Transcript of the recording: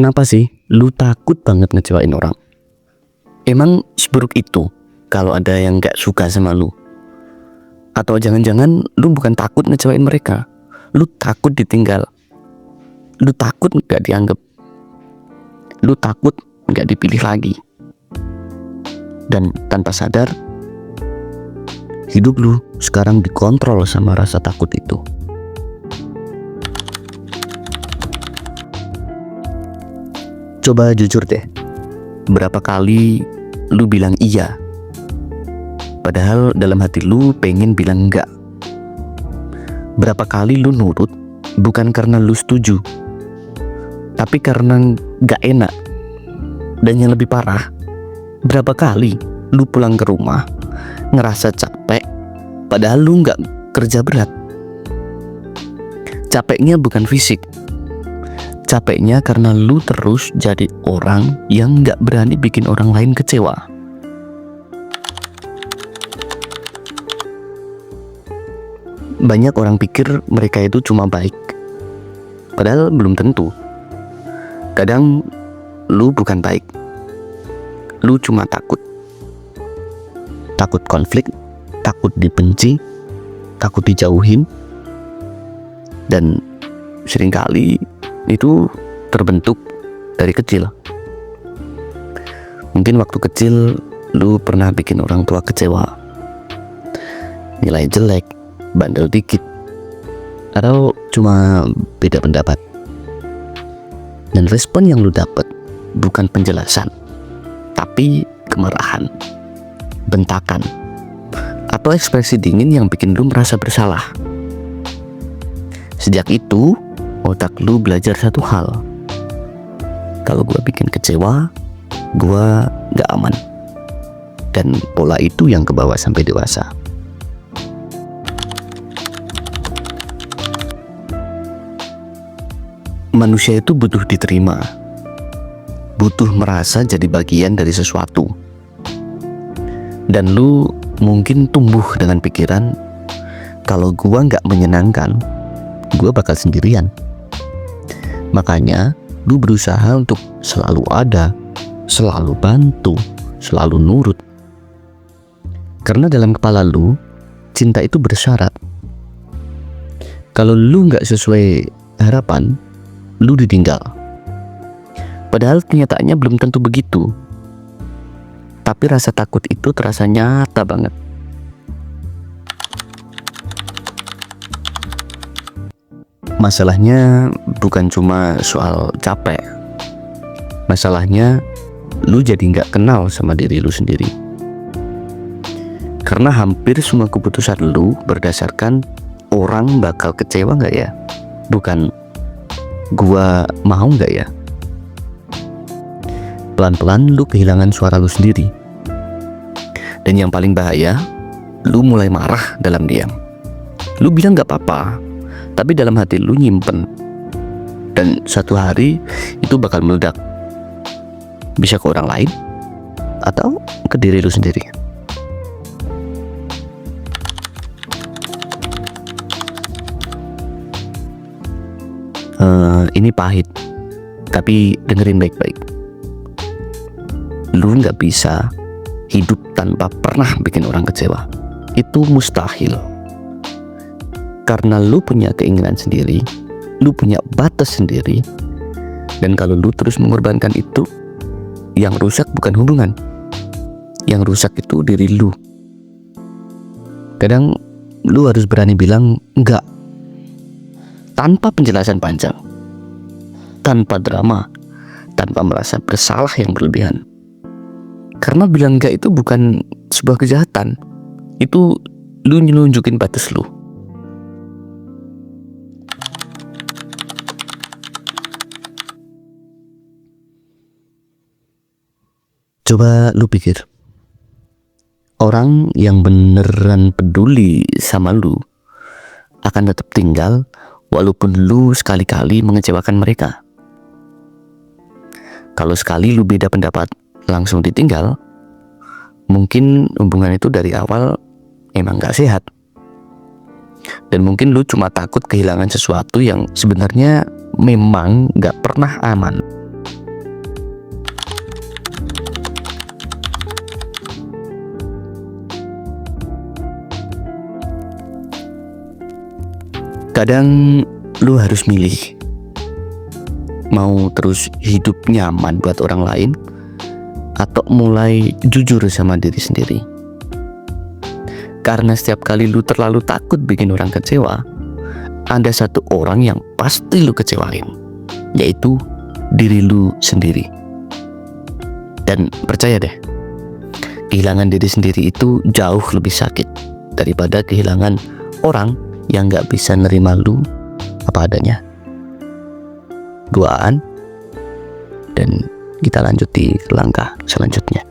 Kenapa sih lu takut banget ngecewain orang? Emang seburuk itu kalau ada yang gak suka sama lu? Atau jangan-jangan lu bukan takut ngecewain mereka, lu takut ditinggal, lu takut gak dianggap, lu takut gak dipilih lagi. Dan tanpa sadar, hidup lu sekarang dikontrol sama rasa takut itu. Coba jujur deh, berapa kali lu bilang iya, padahal dalam hati lu pengen bilang enggak? Berapa kali lu nurut bukan karena lu setuju, tapi karena gak enak? Dan yang lebih parah, berapa kali lu pulang ke rumah ngerasa capek padahal lu gak kerja berat? Capeknya bukan fisik, capeknya karena lu terus jadi orang yang gak berani bikin orang lain kecewa. Banyak orang pikir mereka itu cuma baik, padahal belum tentu. Kadang lu bukan baik, lu cuma takut. Takut konflik, takut dibenci, takut dijauhin. Dan seringkali itu terbentuk dari kecil. Mungkin waktu kecil lu pernah bikin orang tua kecewa, nilai jelek, bandel dikit, atau cuma beda pendapat. Dan respon yang lu dapat bukan penjelasan, tapi kemarahan, bentakan, atau ekspresi dingin yang bikin lu merasa bersalah. Sejak itu otak lu belajar satu hal: kalau gua bikin kecewa, gua gak aman. Dan pola itu yang kebawa sampai dewasa. Manusia itu butuh diterima, butuh merasa jadi bagian dari sesuatu. Dan lu mungkin tumbuh dengan pikiran, kalau gua gak menyenangkan, gua bakal sendirian. Makanya lu berusaha untuk selalu ada, selalu bantu, selalu nurut. Karena dalam kepala lu, cinta itu bersyarat. Kalau lu gak sesuai harapan, lu ditinggal. Padahal kenyataannya belum tentu begitu. Tapi rasa takut itu terasa nyata banget. Masalahnya bukan cuma soal capek. Masalahnya lu jadi gak kenal sama diri lu sendiri. Karena hampir semua keputusan lu berdasarkan orang bakal kecewa gak ya, bukan gua mau gak ya. Pelan-pelan lu kehilangan suara lu sendiri. Dan yang paling bahaya, lu mulai marah dalam diam. Lu bilang gak apa-apa, tapi dalam hati lu nyimpen. Dan satu hari itu bakal meledak. Bisa ke orang lain, atau ke diri lu sendiri. Ini pahit, tapi dengerin baik-baik. Lu gak bisa hidup tanpa pernah bikin orang kecewa. Itu mustahil. Karena lu punya keinginan sendiri, lu punya batas sendiri. Dan kalau lu terus mengorbankan itu, yang rusak bukan hubungan, yang rusak itu diri lu. Kadang lu harus berani bilang enggak, tanpa penjelasan panjang, tanpa drama, tanpa merasa bersalah yang berlebihan. Karena bilang enggak itu bukan sebuah kejahatan, itu lu nunjukin batas lu. Coba lu pikir, orang yang beneran peduli sama lu akan tetap tinggal walaupun lu sekali-kali mengecewakan mereka. Kalau sekali lu beda pendapat langsung ditinggal, mungkin hubungan itu dari awal emang gak sehat. Dan mungkin lu cuma takut kehilangan sesuatu yang sebenarnya memang gak pernah aman. Kadang lu harus milih, mau terus hidup nyaman buat orang lain atau mulai jujur sama diri sendiri. Karena setiap kali lu terlalu takut bikin orang kecewa, ada satu orang yang pasti lu kecewain, yaitu diri lu sendiri. Dan percaya deh, kehilangan diri sendiri itu jauh lebih sakit daripada kehilangan orang yang gak bisa nerima lu apa adanya. Duaan, dan kita lanjut di langkah selanjutnya.